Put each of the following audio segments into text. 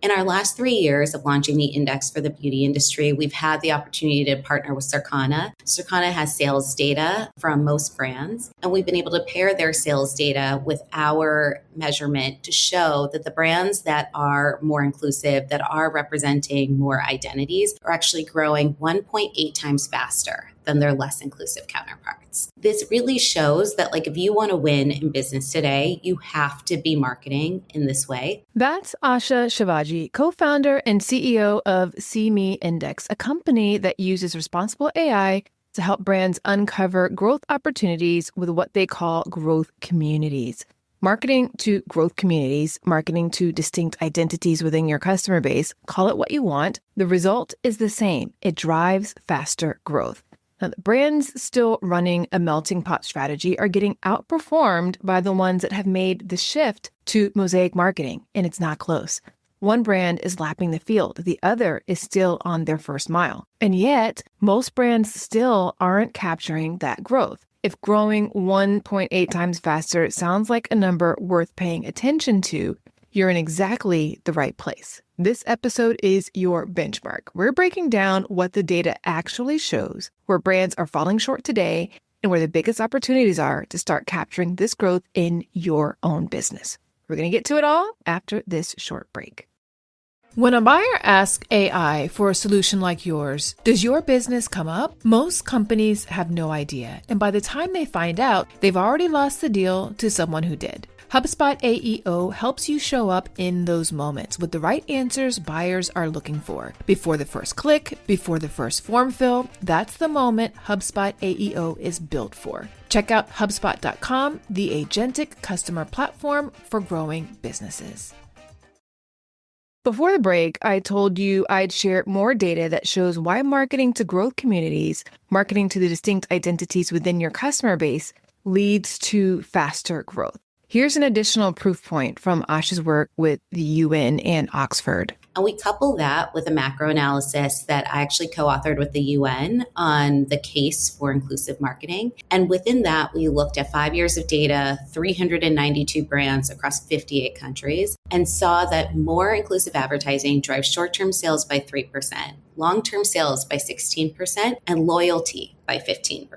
In our last 3 years of launching the index for the beauty industry, we've had the opportunity to partner with Circana. Circana has sales data from most brands, and we've been able to pair their sales data with our measurement to show that the brands that are more inclusive, that are representing more identities, are actually growing 1.8 times faster than their less inclusive counterparts. This really shows that if you want to win in business today, you have to be marketing in this way. That's Asha Shivaji, co-founder and CEO of SeeMe Index, a company that uses responsible AI to help brands uncover growth opportunities with what they call growth communities. Marketing to growth communities, marketing to distinct identities within your customer base, call it what you want. The result is the same. It drives faster growth. Now, the brands still running a melting pot strategy are getting outperformed by the ones that have made the shift to mosaic marketing, and it's not close. One brand is lapping the field. The other is still on their first mile. And yet, most brands still aren't capturing that growth. If growing 1.8 times faster sounds like a number worth paying attention to, you're in exactly the right place. This episode is your benchmark. We're breaking down what the data actually shows, where brands are falling short today, and where the biggest opportunities are to start capturing this growth in your own business. We're going to get to it all after this short break. When a buyer asks AI for a solution like yours, does your business come up? Most companies have no idea, and by the time they find out, they've already lost the deal to someone who did. HubSpot AEO helps you show up in those moments with the right answers buyers are looking for. Before the first click, before the first form fill, that's the moment HubSpot AEO is built for. Check out HubSpot.com, the agentic customer platform for growing businesses. Before the break, I told you I'd share more data that shows why marketing to growth communities, marketing to the distinct identities within your customer base, leads to faster growth. Here's an additional proof point from Asha's work with the UN and Oxford. And we couple that with a macro analysis that I actually co-authored with the UN on the case for inclusive marketing. And within that, we looked at 5 years of data, 392 brands across 58 countries, and saw that more inclusive advertising drives short-term sales by 3%, long-term sales by 16%, and loyalty by 15%.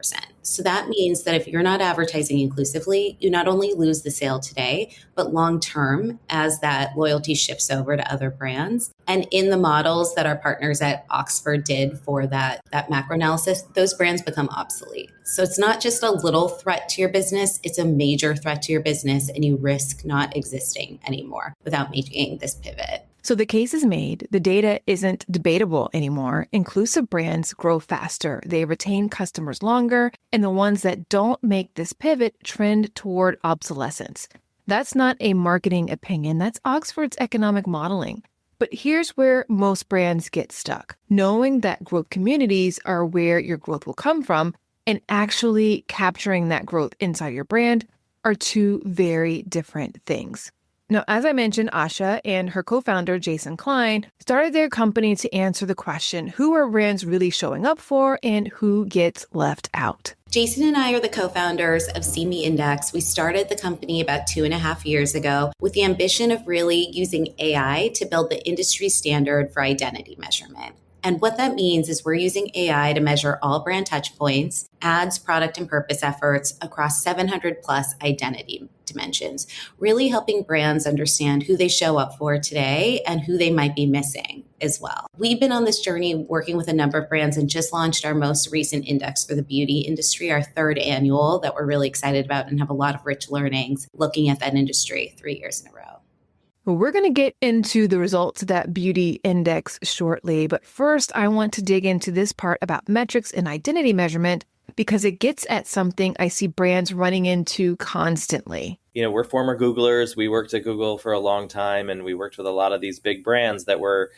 So that means that if you're not advertising inclusively, you not only lose the sale today, but long-term as that loyalty shifts over to other brands. And in the models that our partners at Oxford did for that macro analysis, those brands become obsolete. So it's not just a little threat to your business, it's a major threat to your business, and you risk not existing anymore without making this pivot. So the case is made, the data isn't debatable anymore. Inclusive brands grow faster, they retain customers longer, and the ones that don't make this pivot trend toward obsolescence. That's not a marketing opinion, that's Oxford's economic modeling. But here's where most brands get stuck. Knowing that growth communities are where your growth will come from and actually capturing that growth inside your brand are two very different things. Now, as I mentioned, Asha and her co-founder, Jason Klein, started their company to answer the question, who are brands really showing up for and who gets left out? Jason and I are the co-founders of SeeMe Index. We started the company about 2.5 years ago with the ambition of really using AI to build the industry standard for identity measurement. And what that means is we're using AI to measure all brand touch points, ads, product, and purpose efforts across 700 plus identity dimensions, really helping brands understand who they show up for today and who they might be missing as well. We've been on this journey working with a number of brands and just launched our most recent index for the beauty industry, our third annual that we're really excited about and have a lot of rich learnings looking at that industry 3 years in a row. Well, we're going to get into the results of that beauty index shortly, but first I want to dig into this part about metrics and identity measurement because it gets at something I see brands running into constantly. We're former Googlers. We worked at Google for a long time, and we worked with a lot of these big brands that were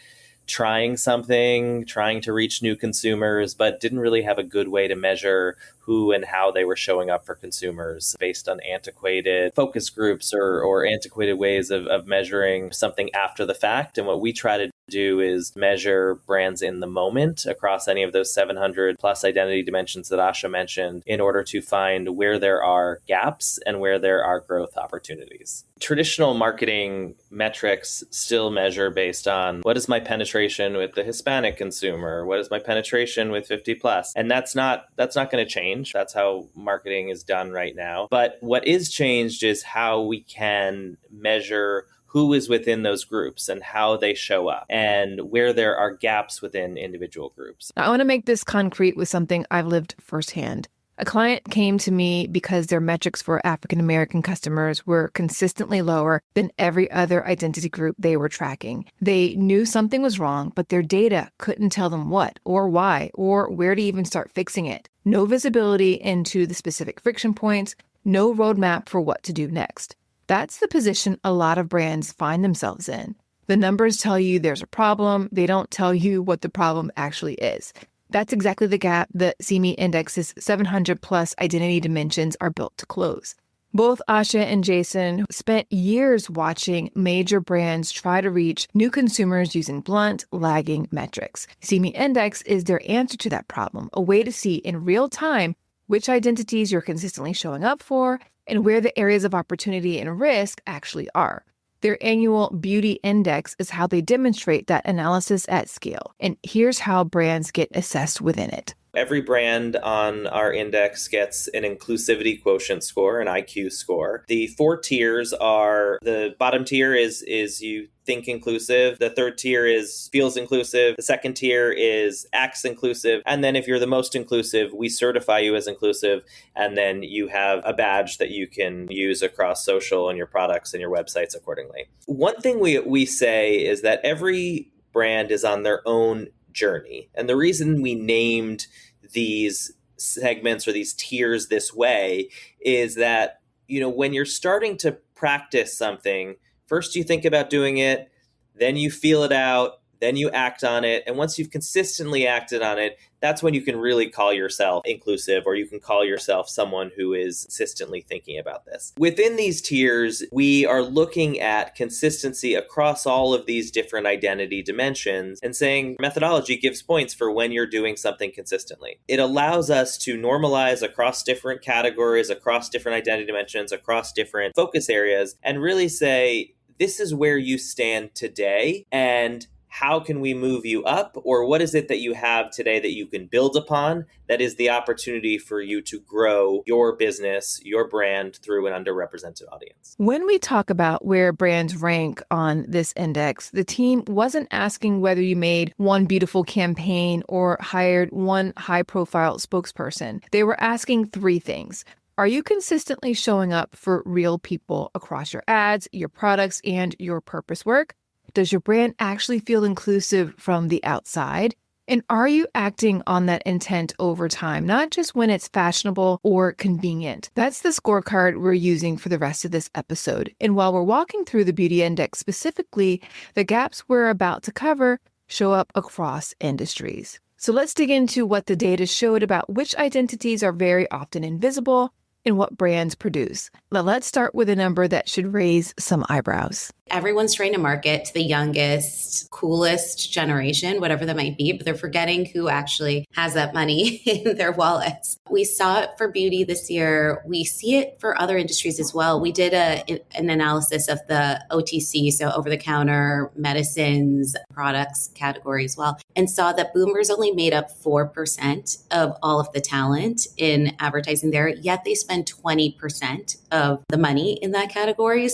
trying something, trying to reach new consumers, but didn't really have a good way to measure who and how they were showing up for consumers based on antiquated focus groups or antiquated ways of measuring something after the fact. And what we try to do is measure brands in the moment across any of those 700 plus identity dimensions that Asha mentioned in order to find where there are gaps and where there are growth opportunities. Traditional marketing metrics still measure based on what is my penetration with the Hispanic consumer? What is my penetration with 50 plus? And that's not going to change. That's how marketing is done right now. But what is changed is how we can measure who is within those groups and how they show up and where there are gaps within individual groups. I want to make this concrete with something I've lived firsthand. A client came to me because their metrics for African-American customers were consistently lower than every other identity group they were tracking. They knew something was wrong, but their data couldn't tell them what or why or where to even start fixing it. No visibility into the specific friction points, no roadmap for what to do next. That's the position a lot of brands find themselves in. The numbers tell you there's a problem. They don't tell you what the problem actually is. That's exactly the gap that SeeMe Index's 700 plus identity dimensions are built to close. Both Asha and Jason spent years watching major brands try to reach new consumers using blunt, lagging metrics. SeeMe Index is their answer to that problem, a way to see in real time which identities you're consistently showing up for and where the areas of opportunity and risk actually are. Their annual Beauty Index is how they demonstrate that analysis at scale. And here's how brands get assessed within it. Every brand on our index gets an inclusivity quotient score, an IQ score. The 4 tiers are, the bottom tier is you think inclusive. The third tier is feels inclusive. The second tier is acts inclusive. And then if you're the most inclusive, we certify you as inclusive. And then you have a badge that you can use across social and your products and your websites accordingly. One thing we say is that every brand is on their own journey. And the reason we named these segments or these tiers this way is that, when you're starting to practice something, first you think about doing it, then you feel it out, then you act on it. And once you've consistently acted on it, that's when you can really call yourself inclusive, or you can call yourself someone who is consistently thinking about this. Within these tiers, we are looking at consistency across all of these different identity dimensions and saying methodology gives points for when you're doing something consistently. It allows us to normalize across different categories, across different identity dimensions, across different focus areas, and really say, this is where you stand today, and how can we move you up? Or what is it that you have today that you can build upon that is the opportunity for you to grow your business, your brand through an underrepresented audience? When we talk about where brands rank on this index, the team wasn't asking whether you made one beautiful campaign or hired one high-profile spokesperson. They were asking 3 things. Are you consistently showing up for real people across your ads, your products, and your purpose work? Does your brand actually feel inclusive from the outside? And are you acting on that intent over time, not just when it's fashionable or convenient? That's the scorecard we're using for the rest of this episode. And while we're walking through the Beauty Index specifically, the gaps we're about to cover show up across industries. So let's dig into what the data showed about which identities are very often invisible and what brands produce. Now, let's start with a number that should raise some eyebrows. Everyone's trying to market to the youngest, coolest generation, whatever that might be, but they're forgetting who actually has that money in their wallets. We saw it for beauty this year. We see it for other industries as well. We did an analysis of the OTC, so over-the-counter medicines, products category as well, and saw that boomers only made up 4% of all of the talent in advertising there, yet they spend 20% of the money in that category.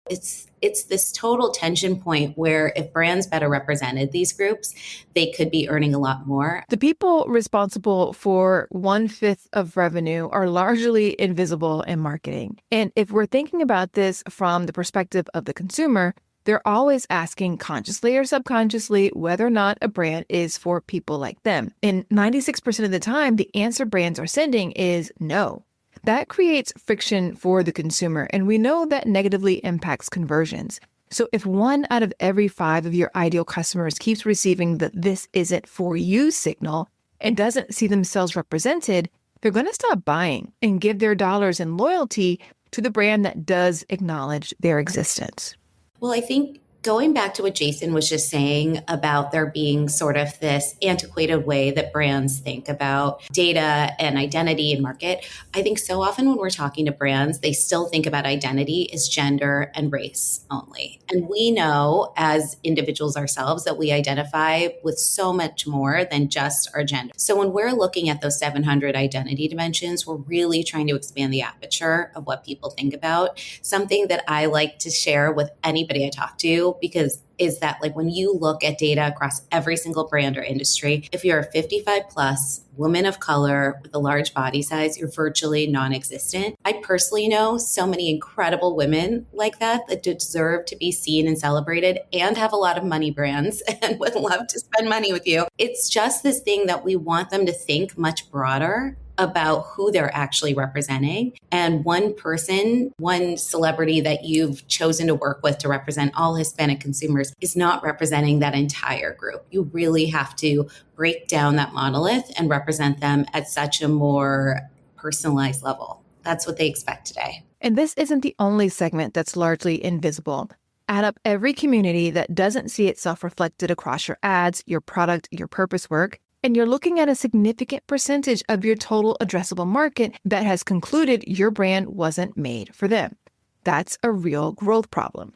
It's this total tension point where if brands better represented these groups, they could be earning a lot more. The people responsible for 1/5 of revenue are largely invisible in marketing. And if we're thinking about this from the perspective of the consumer, they're always asking consciously or subconsciously whether or not a brand is for people like them. And 96% of the time, the answer brands are sending is no. That creates friction for the consumer, and we know that negatively impacts conversions. So if 1 out of every 5 of your ideal customers keeps receiving the "this isn't for you" signal and doesn't see themselves represented, they're going to stop buying and give their dollars in loyalty to the brand that does acknowledge their existence. Well, I think going back to what Jason was just saying about there being sort of this antiquated way that brands think about data and identity and market, I think so often when we're talking to brands, they still think about identity as gender and race only. And we know as individuals ourselves that we identify with so much more than just our gender. So when we're looking at those 700 identity dimensions, we're really trying to expand the aperture of what people think about. Something that I like to share with anybody I talk to, because is that like when you look at data across every single brand or industry, if you're a 55 plus woman of color with a large body size, you're virtually non-existent. I personally know so many incredible women like that deserve to be seen and celebrated and have a lot of money brands and would love to spend money with you. It's just this thing that we want them to think much broader about who they're actually representing. And one person, one celebrity that you've chosen to work with to represent all Hispanic consumers is not representing that entire group. You really have to break down that monolith and represent them at such a more personalized level. That's what they expect today. And this isn't the only segment that's largely invisible. Add up every community that doesn't see itself reflected across your ads, your product, your purpose work, and you're looking at a significant percentage of your total addressable market that has concluded your brand wasn't made for them. That's a real growth problem.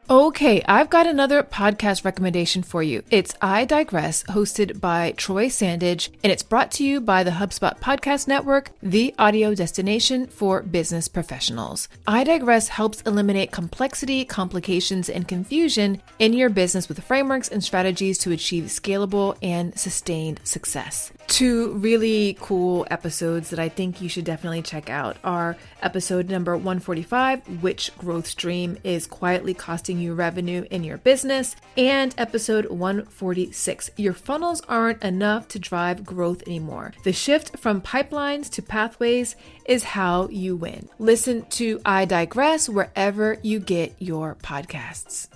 Okay, I've got another podcast recommendation for you. It's I Digress, hosted by Troy Sandage, and it's brought to you by the HubSpot Podcast Network, the audio destination for business professionals. I Digress helps eliminate complexity, complications, and confusion in your business with frameworks and strategies to achieve scalable and sustained success. Two really cool episodes that I think you should definitely check out are episode number 145, which growth stream is quietly costing you revenue in your business, and episode 146, your funnels aren't enough to drive growth anymore. The shift from pipelines to pathways is how you win. Listen to I Digress wherever you get your podcasts.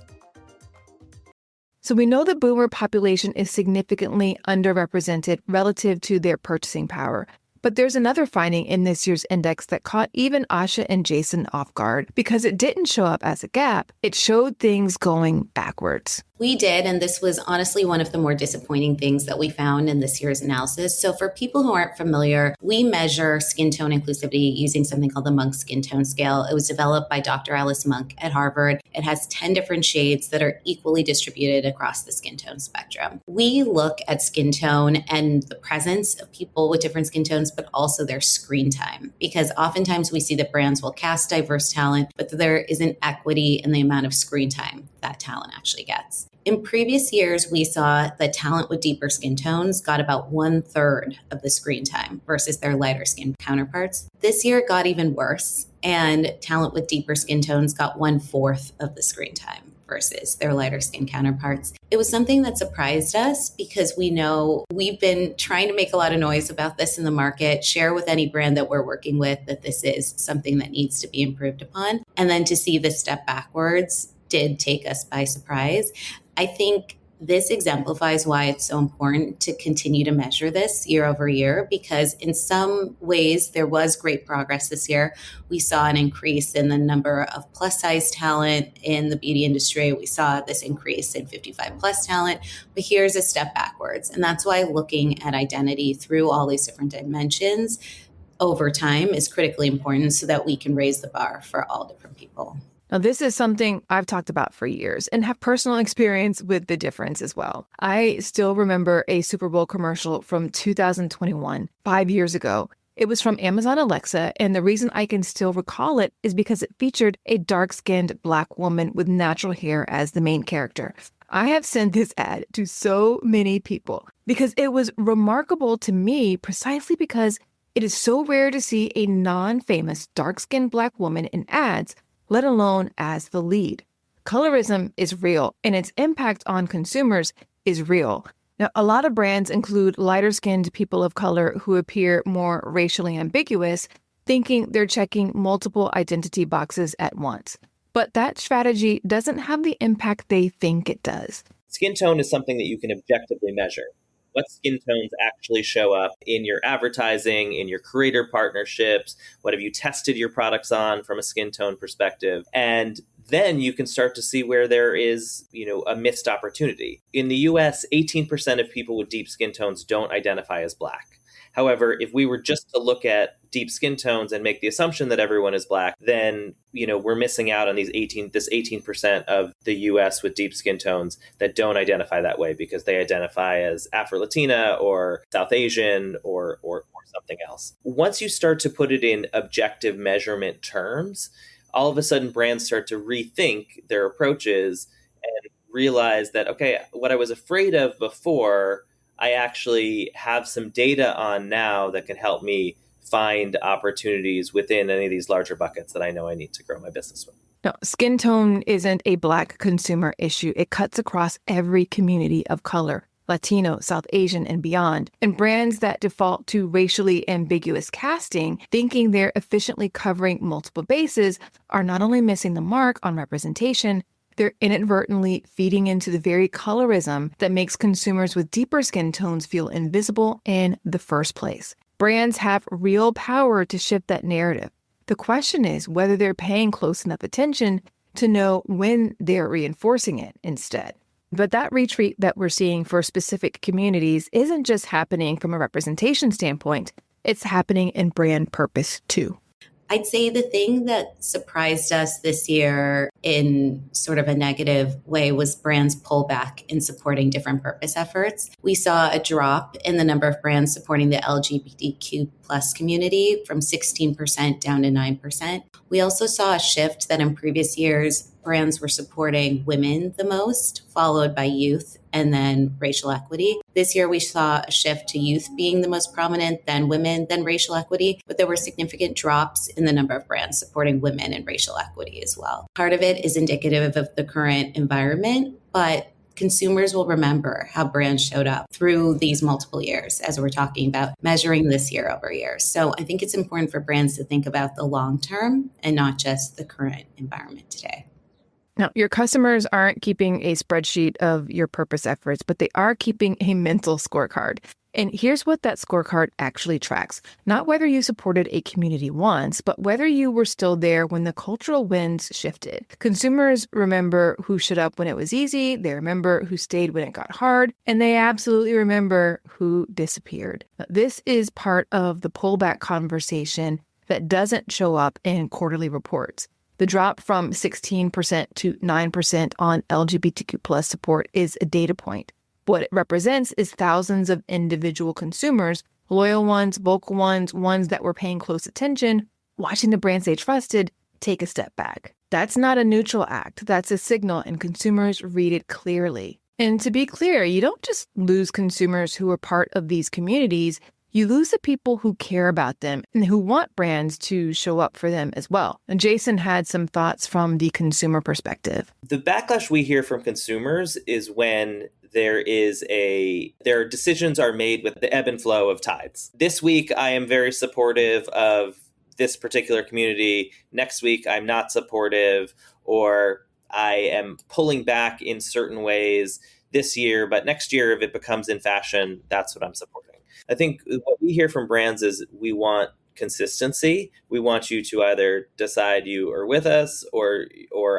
So we know the boomer population is significantly underrepresented relative to their purchasing power. But there's another finding in this year's index that caught even Asha and Jason off guard because it didn't show up as a gap. It showed things going backwards. We did, and this was honestly one of the more disappointing things that we found in this year's analysis. So for people who aren't familiar, we measure skin tone inclusivity using something called the Monk Skin Tone Scale. It was developed by Dr. Alice Monk at Harvard. It has 10 different shades that are equally distributed across the skin tone spectrum. We look at skin tone and the presence of people with different skin tones, but also their screen time, because oftentimes we see that brands will cast diverse talent, but there isn't equity in the amount of screen time that talent actually gets. In previous years, we saw that talent with deeper skin tones got about 1/3 of the screen time versus their lighter skin counterparts. This year it got even worse, and talent with deeper skin tones got 1/4 of the screen time versus their lighter skin counterparts. It was something that surprised us because we know we've been trying to make a lot of noise about this in the market, share with any brand that we're working with that this is something that needs to be improved upon. And then to see this step backwards did take us by surprise. I think this exemplifies why it's so important to continue to measure this year over year, because in some ways there was great progress this year. We saw an increase in the number of plus size talent in the beauty industry. We saw this increase in 55 plus talent, but here's a step backwards. And that's why looking at identity through all these different dimensions over time is critically important so that we can raise the bar for all different people. Now, this is something I've talked about for years and have personal experience with the difference as well. I still remember a Super Bowl commercial from 2021, 5 years ago. It was from Amazon Alexa, and the reason I can still recall it is because it featured a dark-skinned Black woman with natural hair as the main character. I have sent this ad to so many people because it was remarkable to me precisely because it is so rare to see a non-famous dark-skinned Black woman in ads, let alone as the lead. Colorism is real, and its impact on consumers is real. Now, a lot of brands include lighter-skinned people of color who appear more racially ambiguous, thinking they're checking multiple identity boxes at once. But that strategy doesn't have the impact they think it does. Skin tone is something that you can objectively measure. What skin tones actually show up in your advertising, in your creator partnerships? What have you tested your products on from a skin tone perspective? And then you can start to see where there is, a missed opportunity. In the US, 18% of people with deep skin tones don't identify as Black. However, if we were just to look at deep skin tones and make the assumption that everyone is Black, then, we're missing out on this 18% of the US with deep skin tones that don't identify that way because they identify as Afro-Latina or South Asian or something else. Once you start to put it in objective measurement terms, all of a sudden brands start to rethink their approaches and realize that, okay, what I was afraid of before, I actually have some data on now that can help me find opportunities within any of these larger buckets that I know I need to grow my business with. No, skin tone isn't a Black consumer issue. It cuts across every community of color, Latino, South Asian, and beyond. And brands that default to racially ambiguous casting, thinking they're efficiently covering multiple bases, are not only missing the mark on representation, they're inadvertently feeding into the very colorism that makes consumers with deeper skin tones feel invisible in the first place. Brands have real power to shift that narrative. The question is whether they're paying close enough attention to know when they're reinforcing it instead. But that retreat that we're seeing for specific communities isn't just happening from a representation standpoint, it's happening in brand purpose too. I'd say the thing that surprised us this year in sort of a negative way was brands' pullback in supporting different purpose efforts. We saw a drop in the number of brands supporting the LGBTQ plus community from 16% down to 9%. We also saw a shift that in previous years, brands were supporting women the most, followed by youth, and then racial equity. This year, we saw a shift to youth being the most prominent, then women, then racial equity, but there were significant drops in the number of brands supporting women and racial equity as well. Part of it is indicative of the current environment, but consumers will remember how brands showed up through these multiple years, as we're talking about measuring this year over year. So I think it's important for brands to think about the long term and not just the current environment today. Now, your customers aren't keeping a spreadsheet of your purpose efforts, but they are keeping a mental scorecard. And here's what that scorecard actually tracks. Not whether you supported a community once, but whether you were still there when the cultural winds shifted. Consumers remember who showed up when it was easy, they remember who stayed when it got hard, and they absolutely remember who disappeared. Now, this is part of the pullback conversation that doesn't show up in quarterly reports. The drop from 16% to 9% on LGBTQ plus support is a data point. What it represents is thousands of individual consumers, loyal ones, vocal ones, ones that were paying close attention, watching the brands they trusted take a step back. That's not a neutral act. That's a signal, and consumers read it clearly. And to be clear, you don't just lose consumers who are part of these communities. You lose the people who care about them and who want brands to show up for them as well. And Jason had some thoughts from the consumer perspective. The backlash we hear from consumers is when their decisions are made with the ebb and flow of tides. This week, I am very supportive of this particular community. Next week, I'm not supportive, or I am pulling back in certain ways this year, but next year, if it becomes in fashion, that's what I'm supporting. I think what we hear from brands is we want consistency. We want you to either decide you are with us or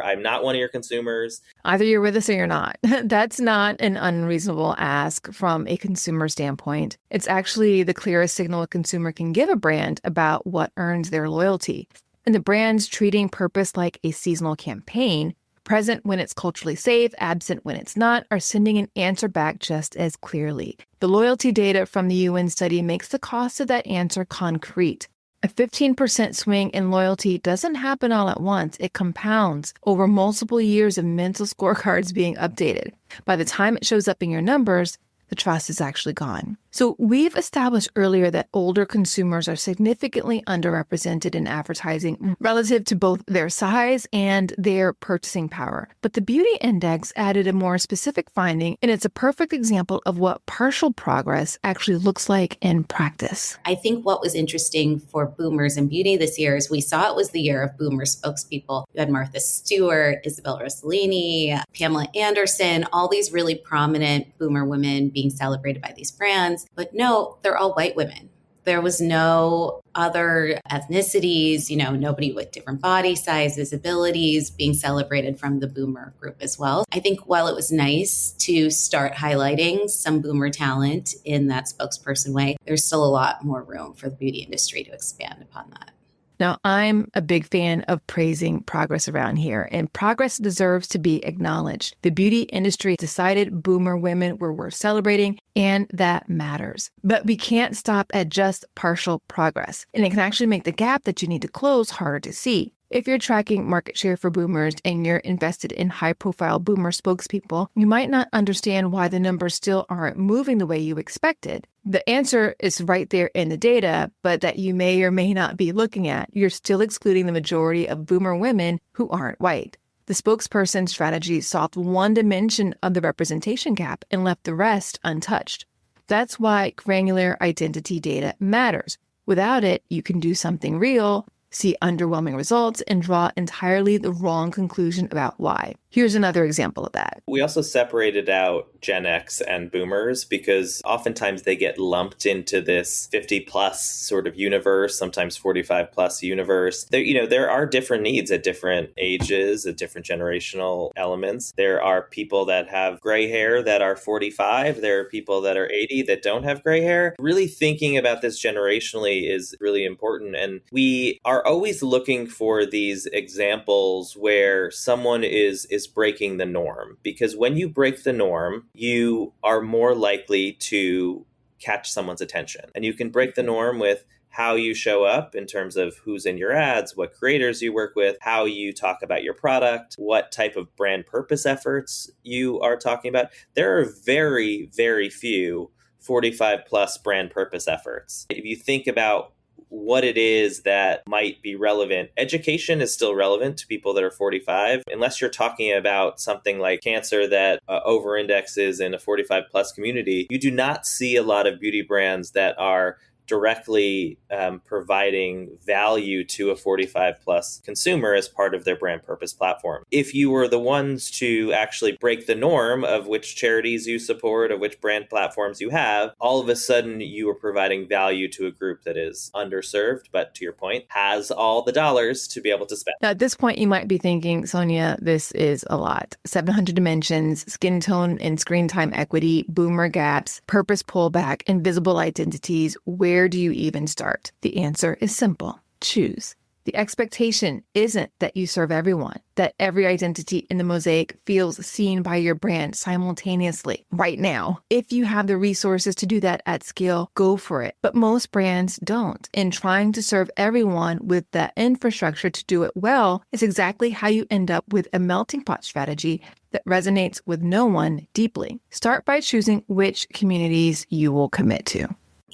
I'm not one of your consumers. Either you're with us or you're not. That's not an unreasonable ask from a consumer standpoint. It's actually the clearest signal a consumer can give a brand about what earns their loyalty. And the brands treating purpose like a seasonal campaign, present when it's culturally safe, absent when it's not, are sending an answer back just as clearly. The loyalty data from the UN study makes the cost of that answer concrete. A 15% swing in loyalty doesn't happen all at once. It compounds over multiple years of mental scorecards being updated. By the time it shows up in your numbers, the trust is actually gone. So we've established earlier that older consumers are significantly underrepresented in advertising relative to both their size and their purchasing power. But the Beauty Index added a more specific finding, and it's a perfect example of what partial progress actually looks like in practice. I think what was interesting for boomers in beauty this year is we saw it was the year of boomer spokespeople. You had Martha Stewart, Isabel Rossellini, Pamela Anderson, all these really prominent boomer women being celebrated by these brands. But no, they're all white women. There was no other ethnicities, nobody with different body sizes, abilities being celebrated from the boomer group as well. I think while it was nice to start highlighting some boomer talent in that spokesperson way, there's still a lot more room for the beauty industry to expand upon that. Now, I'm a big fan of praising progress around here, and progress deserves to be acknowledged. The beauty industry decided boomer women were worth celebrating, and that matters. But we can't stop at just partial progress, and it can actually make the gap that you need to close harder to see. If you're tracking market share for boomers and you're invested in high-profile boomer spokespeople, you might not understand why the numbers still aren't moving the way you expected. The answer is right there in the data, but that you may or may not be looking at. You're still excluding the majority of boomer women who aren't white. The spokesperson strategy solved one dimension of the representation gap and left the rest untouched. That's why granular identity data matters. Without it, you can do something real, see underwhelming results, and draw entirely the wrong conclusion about why. Here's another example of that. We also separated out Gen X and boomers because oftentimes they get lumped into this 50 plus sort of universe, sometimes 45 plus universe. There are different needs at different ages, at different generational elements. There are people that have gray hair that are 45. There are people that are 80 that don't have gray hair. Really thinking about this generationally is really important. And we are always looking for these examples where someone is breaking the norm, because when you break the norm, you are more likely to catch someone's attention. And you can break the norm with how you show up in terms of who's in your ads, what creators you work with, how you talk about your product, what type of brand purpose efforts you are talking about. There are very, very few 45 plus brand purpose efforts. If you think about what it is that might be relevant. Education is still relevant to people that are 45, unless you're talking about something like cancer that over-indexes in a 45 plus community. You do not see a lot of beauty brands that are directly providing value to a 45 plus consumer as part of their brand purpose platform. If you were the ones to actually break the norm of which charities you support, of which brand platforms you have, all of a sudden you are providing value to a group that is underserved, but to your point, has all the dollars to be able to spend. Now, at this point, you might be thinking, Sonia, this is a lot. 700 dimensions, skin tone and screen time equity, boomer gaps, purpose pullback, invisible identities. Where do you even start? The answer is simple. Choose. The expectation isn't that you serve everyone, that every identity in the mosaic feels seen by your brand simultaneously right now. If you have the resources to do that at scale, go for it. But most brands don't. And trying to serve everyone with that infrastructure to do it well is exactly how you end up with a melting pot strategy that resonates with no one deeply. Start by choosing which communities you will commit to.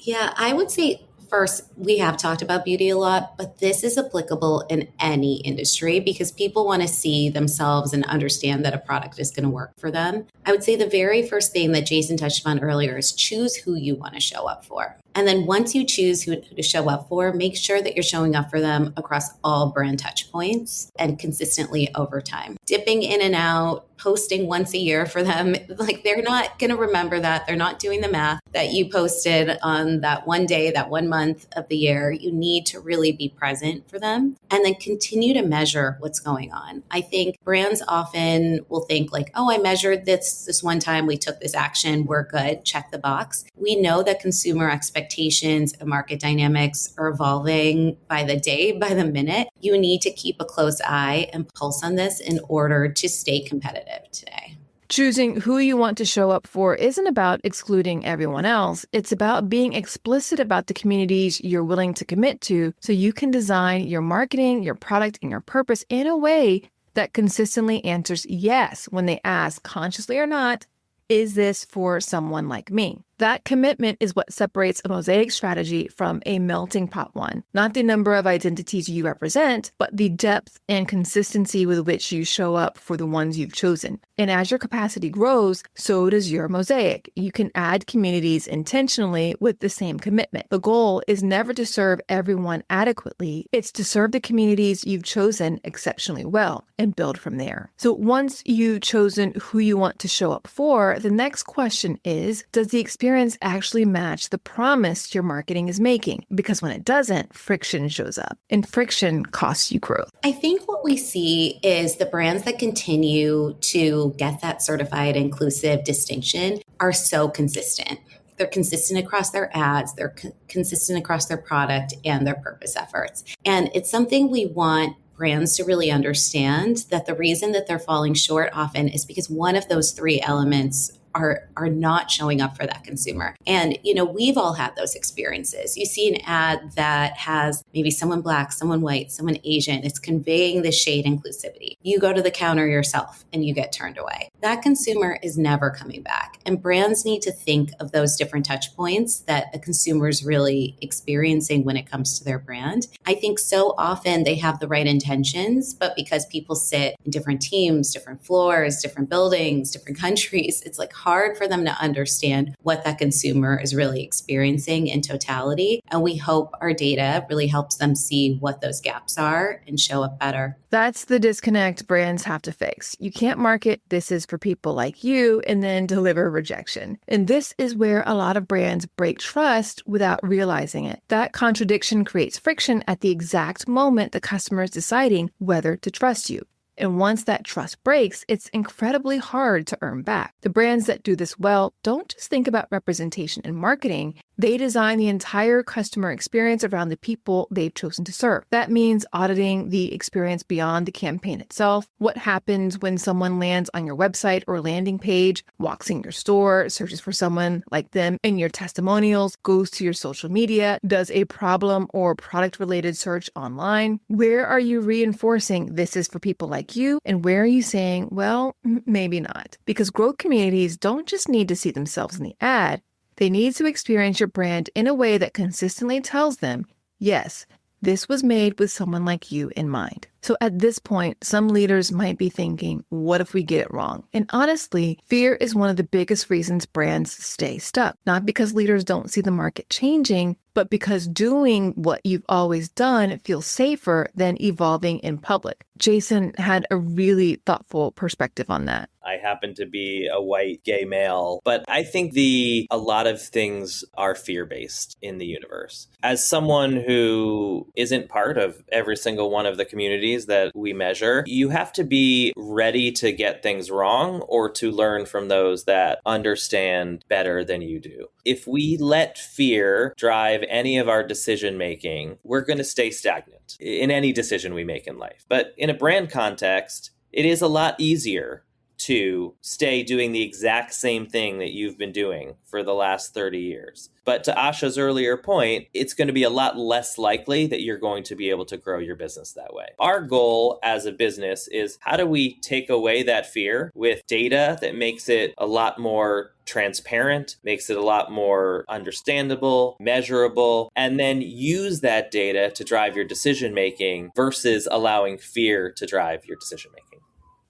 Yeah, I would say first, we have talked about beauty a lot, but this is applicable in any industry because people want to see themselves and understand that a product is going to work for them. I would say the very first thing that Jason touched on earlier is choose who you want to show up for. And then once you choose who to show up for, make sure that you're showing up for them across all brand touch points and consistently over time. Dipping in and out, posting once a year for them, like they're not going to remember that. They're not doing the math that you posted on that one day, that 1 month of the year. You need to really be present for them and then continue to measure what's going on. I think brands often will think like, oh, I measured this one time, we took this action, we're good, check the box. We know that consumer expectations and market dynamics are evolving by the day, by the minute. You need to keep a close eye and pulse on this in order to stay competitive today. Choosing who you want to show up for isn't about excluding everyone else. It's about being explicit about the communities you're willing to commit to so you can design your marketing, your product, and your purpose in a way that consistently answers yes when they ask, consciously or not, is this for someone like me? That commitment is what separates a mosaic strategy from a melting pot one. Not the number of identities you represent, but the depth and consistency with which you show up for the ones you've chosen. And as your capacity grows, so does your mosaic. You can add communities intentionally with the same commitment. The goal is never to serve everyone adequately. It's to serve the communities you've chosen exceptionally well and build from there. So once you've chosen who you want to show up for, the next question is, does the experience appearance actually match the promise your marketing is making? Because when it doesn't, friction shows up, and friction costs you growth. I think what we see is the brands that continue to get that certified inclusive distinction are so consistent. They're consistent across their ads, they're consistent across their product and their purpose efforts. And it's something we want brands to really understand, that the reason that they're falling short often is because one of those three elements are not showing up for that consumer. And, we've all had those experiences. You see an ad that has maybe someone Black, someone white, someone Asian. It's conveying the shade inclusivity. You go to the counter yourself and you get turned away. That consumer is never coming back. And brands need to think of those different touch points that the consumer is really experiencing when it comes to their brand. I think so often they have the right intentions, but because people sit in different teams, different floors, different buildings, different countries, it's like hard for them to understand what that consumer is really experiencing in totality. And we hope our data really helps them see what those gaps are and show up better. That's the disconnect brands have to fix. You can't market "this is for people like you" and then deliver rejection. And this is where a lot of brands break trust without realizing it. That contradiction creates friction at the exact moment the customer is deciding whether to trust you. And once that trust breaks, it's incredibly hard to earn back. The brands that do this well don't just think about representation in marketing. They design the entire customer experience around the people they've chosen to serve. That means auditing the experience beyond the campaign itself. What happens when someone lands on your website or landing page, walks in your store, searches for someone like them in your testimonials, goes to your social media, does a problem or product-related search online? Where are you reinforcing "this is for people like you," and where are you saying, well, maybe not? Because growth communities don't just need to see themselves in the ad. They need to experience your brand in a way that consistently tells them, yes, this was made with someone like you in mind. So at this point, some leaders might be thinking, what if we get it wrong? And honestly, fear is one of the biggest reasons brands stay stuck. Not because leaders don't see the market changing, but because doing what you've always done feels safer than evolving in public. Jason had a really thoughtful perspective on that. I happen to be a white gay male, but I think a lot of things are fear-based in the universe. As someone who isn't part of every single one of the communities that we measure, you have to be ready to get things wrong or to learn from those that understand better than you do. If we let fear drive any of our decision making, we're going to stay stagnant in any decision we make in life. But in a brand context, it is a lot easier to stay doing the exact same thing that you've been doing for the last 30 years. But to Asha's earlier point, it's going to be a lot less likely that you're going to be able to grow your business that way. Our goal as a business is, how do we take away that fear with data that makes it a lot more transparent, makes it a lot more understandable, measurable, and then use that data to drive your decision making versus allowing fear to drive your decision making.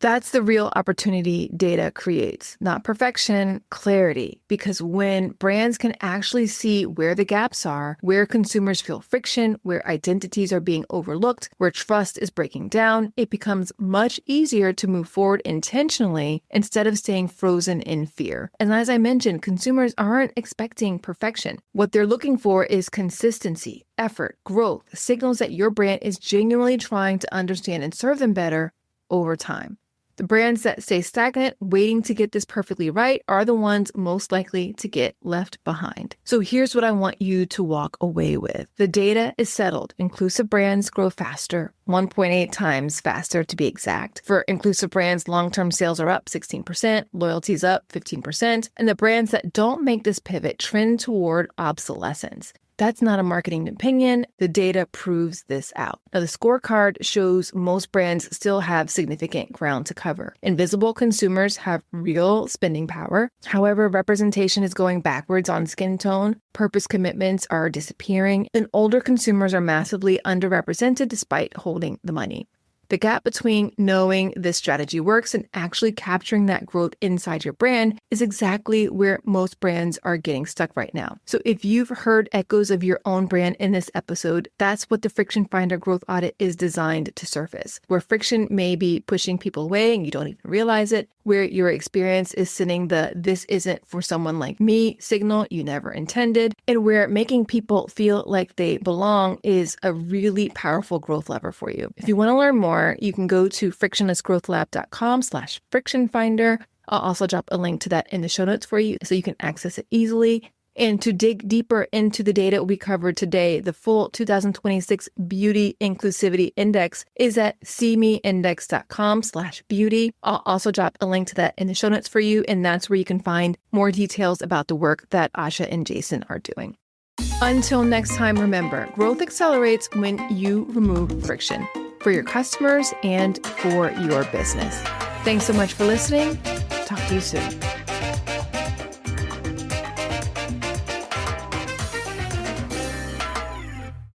That's the real opportunity data creates, not perfection, clarity. Because when brands can actually see where the gaps are, where consumers feel friction, where identities are being overlooked, where trust is breaking down, it becomes much easier to move forward intentionally instead of staying frozen in fear. And as I mentioned, consumers aren't expecting perfection. What they're looking for is consistency, effort, growth, signals that your brand is genuinely trying to understand and serve them better over time. The brands that stay stagnant, waiting to get this perfectly right, are the ones most likely to get left behind. So here's what I want you to walk away with. The data is settled. Inclusive brands grow faster, 1.8 times faster to be exact. For inclusive brands, long-term sales are up 16%, loyalty's up 15%, and the brands that don't make this pivot trend toward obsolescence. That's not a marketing opinion. The data proves this out. Now, the scorecard shows most brands still have significant ground to cover. Invisible consumers have real spending power. However, representation is going backwards on skin tone. Purpose commitments are disappearing, and older consumers are massively underrepresented despite holding the money. The gap between knowing this strategy works and actually capturing that growth inside your brand is exactly where most brands are getting stuck right now. So if you've heard echoes of your own brand in this episode, that's what the Friction Finder Growth Audit is designed to surface, where friction may be pushing people away and you don't even realize it, where your experience is sending the "this isn't for someone like me" signal you never intended, and where making people feel like they belong is a really powerful growth lever for you. If you want to learn more, you can go to frictionlessgrowthlab.com/frictionfinder. I'll also drop a link to that in the show notes for you so you can access it easily. And to dig deeper into the data we covered today, the full 2026 Beauty Inclusivity Index is at SeeMeIndex.com/beauty. I'll also drop a link to that in the show notes for you, and that's where you can find more details about the work that Asha and Jason are doing. Until next time, remember, growth accelerates when you remove friction for your customers and for your business. Thanks so much for listening. Talk to you soon.